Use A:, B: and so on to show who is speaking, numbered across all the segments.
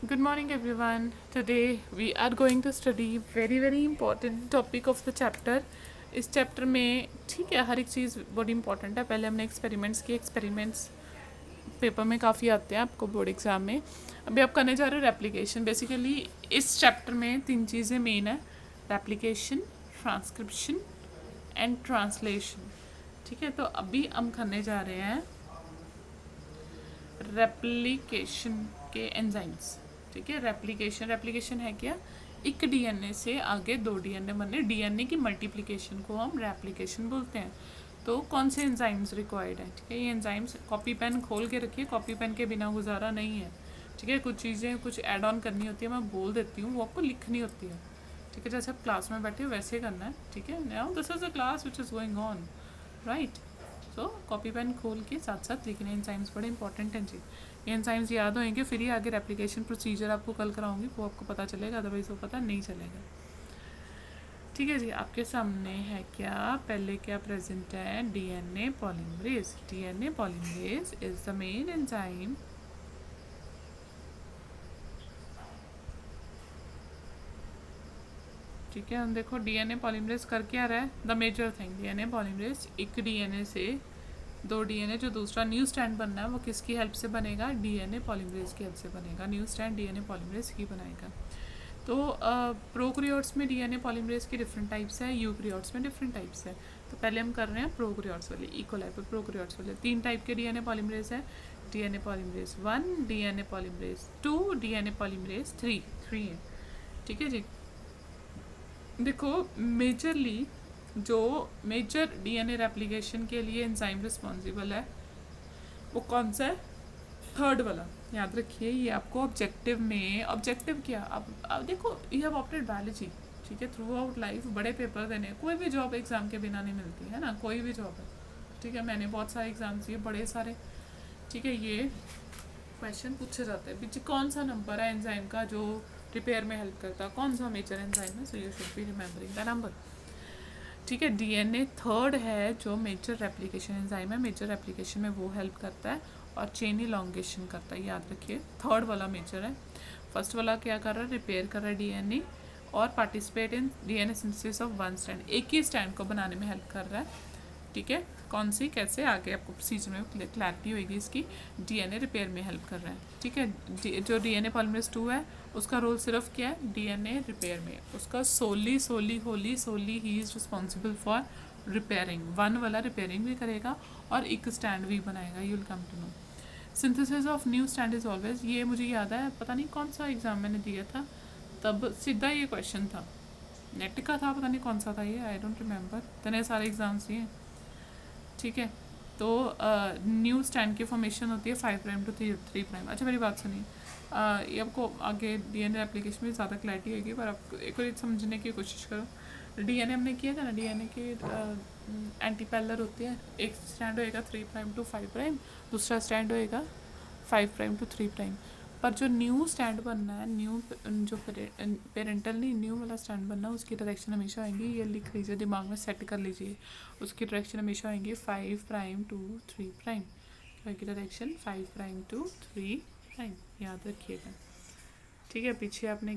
A: Good morning, everyone. Today we are going to study very important topic of the chapter. इस chapter में ठीक है हर एक चीज़ बड़ी इंपॉर्टेंट है. पहले हमने एक्सपेरिमेंट्स किए. एक्सपेरिमेंट्स पेपर में काफ़ी आते हैं आपको बोर्ड एग्जाम में. अभी आप करने जा रहे हो रेप्लिकेशन. बेसिकली इस चैप्टर में तीन चीज़ें मेन है: रेप्लिकेशन, ट्रांसक्रिप्शन एंड ट्रांसलेशन. ठीक है, तो अभी हम करने जा रहे हैं रेप्लिकेशन के एंजाइम्स. ठीक है, रेप्लिकेशन है क्या? एक डीएनए से आगे दो डीएनए बनने, डीएनए की मल्टीप्लिकेशन को हम रेप्लिकेशन बोलते हैं. तो कौन से एंजाइम्स रिक्वायर्ड हैं? ठीक है, ये एंजाइम्स कॉपी पेन खोल के रखिए. कॉपी पेन के बिना गुजारा नहीं है. ठीक है, कुछ चीज़ें कुछ ऐड ऑन करनी होती है, मैं बोल देती हूँ, वो आपको लिखनी होती है. ठीक है, जैसे आप क्लास में बैठे हो वैसे करना है. ठीक है, now this is a class which is going on, right. So copy pen खोल के साथ साथ लिखने. एंजाइम्स बड़े इंपॉर्टेंट हैं जी. ये एंजाइम्स याद होंगे, फिर ही आगे रेप्लिकेशन प्रोसीजर आपको कल कराऊंगी, वो आपको पता चलेगा, अदरवाइज वो पता नहीं चलेगा. ठीक है जी, आपके सामने है क्या? पहले क्या प्रेजेंट है? DNA polymerase. DNA polymerase is the main enzyme ठीक है. हम देखो डीएनए पॉलीमरेज कर क्या रहा है? The major thing, DNA polymerase एक डीएनए से दो डीएनए जो दूसरा न्यू स्टैंड बनना है वो किसकी हेल्प से बनेगा? डीएनए पॉलीमरेज की हेल्प से बनेगा. न्यू स्टैंड डीएनए पॉलीमरेज ही बनाएगा. तो प्रोकैरियोट्स में डीएनए पॉलीमरेज की डिफरेंट टाइप्स है, यूकैरियोट्स में डिफरेंट टाइप्स है. तो पहले हम कर रहे हैं प्रोकैरियोट्स वाले. इकोलाई पर प्रोकैरियोट्स वाले तीन टाइप के डीएनए पॉलीमरेज है. DNA polymerase 1, DNA polymerase 2, DNA polymerase 3 है. ठीक है जी. देखो मेजरली जो मेजर डीएनए रेप्लिकेशन के लिए एंजाइम रिस्पॉन्सिबल है वो कौन सा है? थर्ड वाला. याद रखिए, ये आपको ऑब्जेक्टिव में, ऑब्जेक्टिव क्या, अब देखो यू हैव ऑप्टेड बायोलॉजी. ठीक है, थ्रू आउट लाइफ बड़े पेपर देने. कोई भी जॉब एग्जाम के बिना नहीं मिलती है ना, कोई भी जॉब है. ठीक है, मैंने बहुत सारे एग्जाम्स दिए, बड़े सारे. ठीक है, ये क्वेश्चन पूछे जाते हैं बीच कौन सा नंबर है एंजाइम का जो रिपेयर में हेल्प करता है, कौन सा मेजर एंजाइम है. So you should be remembering the number. ठीक है, डीएनए थर्ड है जो मेजर रेप्लिकेशन एंजाइम है. मेजर रेप्लिकेशन में वो हेल्प करता है और चेन इलॉन्गेशन करता है. याद रखिए, थर्ड वाला मेजर है. फर्स्ट वाला क्या कर रहा है? रिपेयर कर रहा है डीएनए और participate in DNA synthesis of one stand. एक ही स्टैंड को बनाने में हेल्प कर रहा है. ठीक है, कौन सी कैसे आगे आपको प्रोसीजर में क्लैरिटी होगी इसकी. डीएनए रिपेयर में हेल्प कर रहा है. ठीक है, जो डीएनए पॉलीमरेज 2 है उसका रोल सिर्फ क्या है? डीएनए रिपेयर में. उसका सोली ही is responsible for repairing. One वाला रिपेयरिंग भी करेगा और एक स्टैंड भी बनाएगा. You will come to know. Synthesis of new strand is always, ये मुझे याद है, पता नहीं कौन सा एग्जाम मैंने दिया था तब सीधा ये क्वेश्चन था. नेट का था, पता नहीं कौन सा था ये, आई डोंट रिमेंबर. इतने सारे एग्जाम्स दिए. ठीक है, तो न्यू स्टैंड की फॉर्मेशन होती है 5 प्राइम टू 3 प्राइम. अच्छा मेरी बात सुनिए, ये आपको आगे डीएनए एप्लीकेशन में ज़्यादा क्लैरिटी होगी, पर आप एक बार समझने की कोशिश करो. डीएनए हमने किया था ना, डीएनए के एंटी पैरेलल होते हैं. एक स्टैंड होएगा 3 प्राइम टू 5 प्राइम, दूसरा स्टैंड होएगा 5 प्राइम टू 3 प्राइम. पर जो न्यू स्टैंड बनना है, न्यू जो पेरेंटल नहीं, न्यू वाला स्टैंड बनना है, उसकी डायरेक्शन हमेशा आएंगी, ये लिख लीजिए, दिमाग में सेट कर लीजिए. उसकी डायरेक्शन हमेशा आएंगी 5 प्राइम टू 3 प्राइम. की डायरेक्शन 5 प्राइम टू 3 प्राइम, याद रखिएगा. ठीक है, पीछे आपने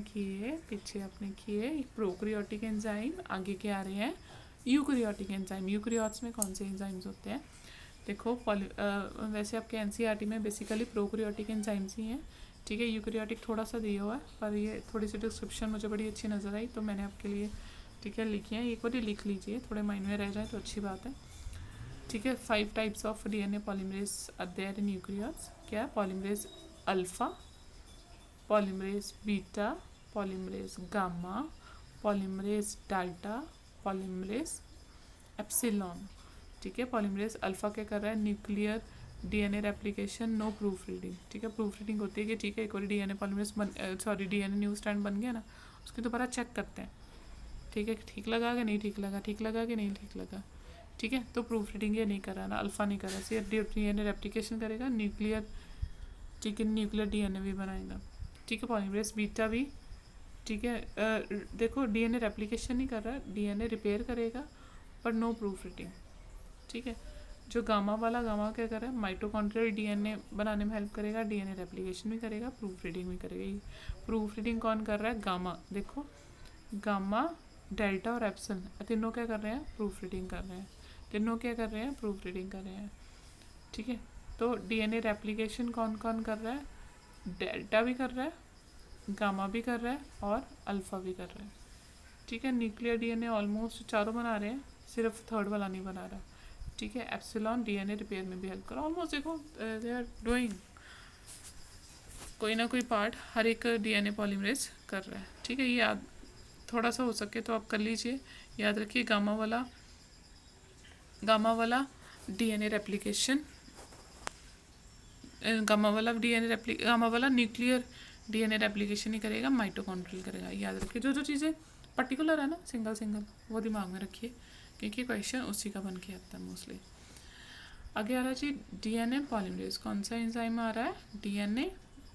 A: किए प्रोकैरियोटिक एंजाइम. आगे के आ रहे हैं यूकैरियोटिक एंजाइम. यूकैरियोट्स में कौन से एंजाइम्स होते हैं? देखो वैसे आपके एनसीईआरटी में बेसिकली प्रोकैरियोटिक एंजाइम्स ही हैं. ठीक है, यूकैरियोटिक थोड़ा सा दिया हुआ है, पर ये थोड़ी सी डिस्क्रिप्शन मुझे बड़ी अच्छी नज़र आई तो मैंने आपके लिए ठीक है लिखी है. एक बार लिख लीजिए, थोड़े माइंड में रह जाए तो अच्छी बात है. ठीक है, 5 types of DNA polymerase are there in eukaryotes. क्या? Polymerase alpha, polymerase beta, polymerase gamma, polymerase delta, polymerase epsilon. ठीक है, पॉलीमरेज अल्फा क्या कर रहा है? Nuclear DNA replication, no proofreading. ठीक है, प्रूफ रीडिंग होती है कि ठीक है एक और DNA polymerase DNA new stand बन गया ना, उसकी दोबारा चेक करते हैं. ठीक है, ठीक लगा कि नहीं ठीक लगा, ठीक लगा कि नहीं ठीक लगा. ठीक है, तो प्रूफ रीडिंग ये नहीं कर रहा ना, अल्फा नहीं कर रहा, सिर्फ डीएनए रेप्लिकेशन करेगा. न्यूक्लियर, ठीक है, न्यूक्लियर डीएनए भी बनाएगा. ठीक है, पॉलीमरेज बीटा भी. ठीक है, देखो डीएनए रेप्लिकेशन नहीं कर रहा, डीएनए रिपेयर करेगा, पर नो प्रूफ रीडिंग. ठीक है, जो गामा वाला, गामा क्या कर रहा है, माइटोकॉन्ड्रियल डीएनए बनाने में हेल्प करेगा, डीएनए रेप्लिकेशन भी करेगा, प्रूफ रीडिंग भी करेगा। प्रूफ रीडिंग कौन कर रहा है, गामा। देखो गामा, डेल्टा और एप्सिल तीनों क्या कर रहे हैं, प्रूफ रीडिंग कर रहे हैं। तीनों क्या कर रहे हैं, प्रूफ रीडिंग कर रहे हैं। ठीक है, तो डीएनए रेप्लिकेशन कौन कौन कर रहा है, डेल्टा भी कर रहा है, गामा भी कर रहा है और अल्फा भी कर रहा है। ठीक है, न्यूक्लियर डीएनए ऑलमोस्ट चारों बना रहे हैं, सिर्फ थर्ड वाला नहीं बना रहा। ठीक है, एप्सिलॉन डीएनए रिपेयर में भी हेल्प कर रहा है। ऑलमोस्ट देखो दे आर डूइंग कोई ना कोई पार्ट हर एक डीएनए पॉलीमरेज कर रहा है। ठीक है, ये याद थोड़ा सा हो सके तो आप कर लीजिए, याद रखिए गामा वाला डीएनए रेप्लिकेशन, गामा वाला न्यूक्लियर डीएनए रेप्लिकेशन ही करेगा, माइटोकॉन्ड्रियल करेगा। याद रखिए जो जो चीज़ें पर्टिकुलर है ना, सिंगल वो दिमाग में रखिए, क्योंकि क्वेश्चन उसी का बन के आता है मोस्टली। आगे आ रहा है जी डीएनए पॉलीमरेज। कौन सा एंजाइम आ रहा है,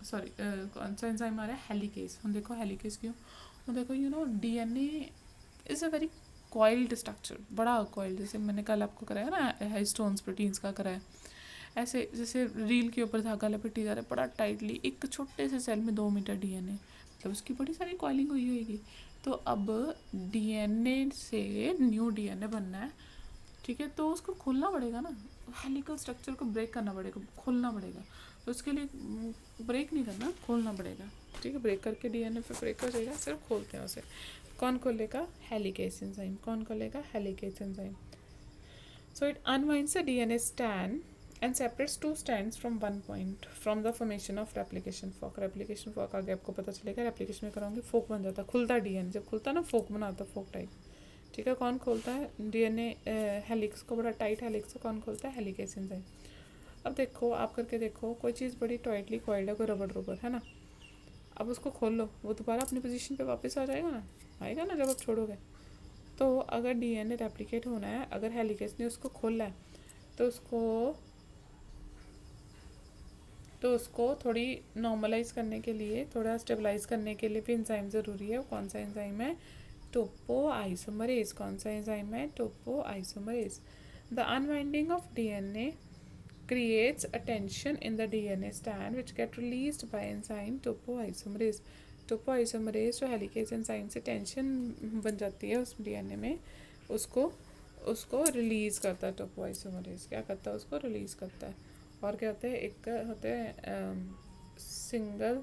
A: कौन सा एंजाइम आ रहा है, हेलिकेज। हम देखो हेलिकेज क्यों, हम देखो DNA is a very coiled structure, बड़ा कॉइल्ड, जैसे मैंने कल आपको कराया ना हिस्टोन्स प्रोटीन्स का कराया, ऐसे जैसे रील के ऊपर धागा लपेटी जा रहा है बड़ा टाइटली, एक छोटे से सेल में 2 मीटर डीएनए, मतलब उसकी बड़ी सारी कॉइलिंग हुई होगी। तो अब डीएनए से न्यू डीएनए बनना है, ठीक है, तो उसको खोलना पड़ेगा ना, हेलिकल स्ट्रक्चर को ब्रेक करना पड़ेगा, खोलना पड़ेगा। तो उसके लिए ब्रेक नहीं करना, खोलना पड़ेगा। ठीक है, ब्रेक करके डीएनए पे ब्रेक हो जाएगा, सिर्फ खोलते हैं उसे। कौन खोलेगा, हेलिकेज एंजाइम। कौन खोलेगा, helicase enzyme. So it unwinds the DNA strand and separates two strands from one point from the formation of replication fork. replication fork आगे आपको पता चलेगा, replication में कराऊंगी, फोक बन जाता है, खुलता डीएनए, जब खुलता ना फोक बनाता, फोक टाइप। ठीक है, कौन खोलता है डीएनए हेलिक्स को, बड़ा टाइट हेलिक्स को कौन खोलता है, हेलिकेज एंजाइम। अब देखो, आप करके देखो, कोई चीज़ बड़ी टाइटली कॉइल्ड है, कोई रबर है ना, अब उसको खोल लो, वो दोबारा अपनी पोजीशन पे वापस आ जाएगा ना, आएगा ना जब आप छोड़ोगे। तो अगर डीएनए रेप्लिकेट होना है, अगर हेलिकेज ने उसको खोला है, तो उसको थोड़ी नॉर्मलाइज करने के लिए, थोड़ा स्टेबलाइज करने के लिए भी एंजाइम ज़रूरी है। कौन सा एंजाइम है, टोपोआइसोमरेज। कौन सा एंजाइम है, topoisomerase. The unwinding of DNA creates a tension in the DNA strand which get released by enzyme topoisomerase. topoisomerase जो हेलिकेज एंजाइम से टेंशन बन जाती है उस डीएनए में, उसको रिलीज़ करता है टोपोआइसोमरेज। क्या करता है, उसको रिलीज़ करता है। और क्या होते हैं, एक होते हैं सिंगल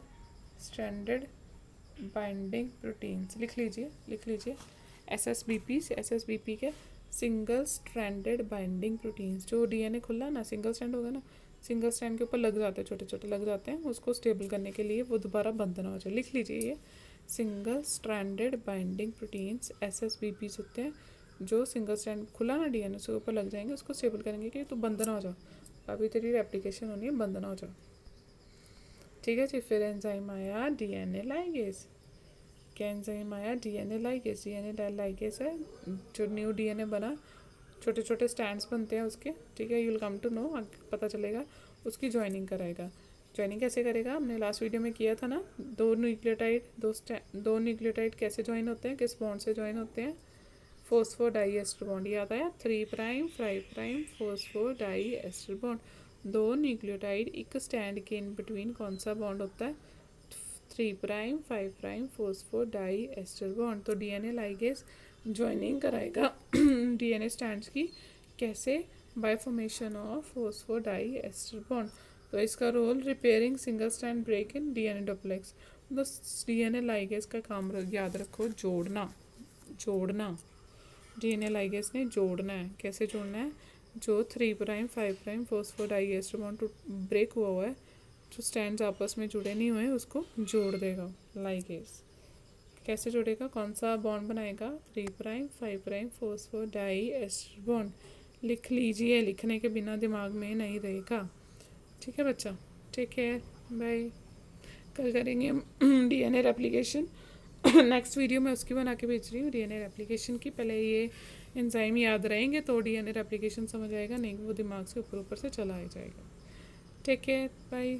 A: स्ट्रैंडेड बाइंडिंग प्रोटीन्स, लिख लीजिए एसएसबीपी के सिंगल स्ट्रैंडेड बाइंडिंग प्रोटीन्स। जो डीएनए खुला ना, सिंगल स्ट्रैंड होगा ना, सिंगल स्ट्रैंड के ऊपर लग जाते हैं, छोटे छोटे लग जाते हैं, उसको स्टेबल करने के लिए, वो दोबारा बंद ना हो जाए। लिख लीजिए ये सिंगल स्ट्रैंडेड बाइंडिंग प्रोटीन्स, एसएसबीपी होते हैं, जो सिंगल स्ट्रैंड खुला ना डीएनए, उसके ऊपर लग जाएंगे, उसको स्टेबल करेंगे कि तो बंद ना हो जाओ, अभी तेरी रेप्लिकेशन होनी है, बंद ना हो जाओ। ठीक है जी, फिर एंजाइम आया डीएनए लाइगेज। क्या एंजाइम आया, डीएनए लाइगेज। डीएनए लाइगेज है जो न्यू डीएनए बना, छोटे छोटे स्टैंड्स बनते हैं उसके। ठीक है, you will come to know, पता चलेगा, उसकी ज्वाइनिंग कराएगा। ज्वाइनिंग कैसे करेगा, हमने लास्ट वीडियो में किया था ना, दो न्यूक्लियोटाइड कैसे ज्वाइन होते हैं, किस बॉन्ड से ज्वाइन होते हैं, फोस्फोडाइएस्टर बॉन्ड। याद आया, 3 प्राइम 5 प्राइम फोस्फोडाइएस्टर बॉन्ड। दो न्यूक्लियोटाइड एक स्टैंड के इन बिटवीन कौन सा बॉन्ड होता है, 3 प्राइम 5 प्राइम फोस्फोडाइएस्टर बॉन्ड। तो डीएनए लाइगेज ज्वाइनिंग कराएगा डीएनए स्टैंड्स की, कैसे, by formation of phosphodiester bond. तो इसका role repairing single strand break in DNA duplex. तो डीएनए लाइगेज का काम याद रखो, जोड़ना। डीएनए लाइगेज ने जोड़ना है, कैसे जोड़ना है, जो 3 prime 5 prime phosphodiester bond break हुआ है, जो स्टैंड्स आपस में जुड़े नहीं हुए, उसको जोड़ देगा लाइगेज। कैसे जोड़ेगा, कौन सा बॉन्ड बनाएगा, 3 प्राइम 5 प्राइम फोस्फोडाइएस्टर बॉन्ड। लिख लीजिए, लिखने के बिना दिमाग में नहीं रहेगा। ठीक है बच्चा, टेक केयर, बाय। कल करेंगे हम डीएनए रेप्लिकेशन, नेक्स्ट वीडियो में उसकी बना के भेज रही हूँ डीएनए रेप्लिकेशन की। पहले ये एंजाइम याद रहेंगे तो डीएनए रेप्लिकेशन समझ आएगा, नहीं वो दिमाग से ऊपर से चला आ जाएगा। Take care, bye.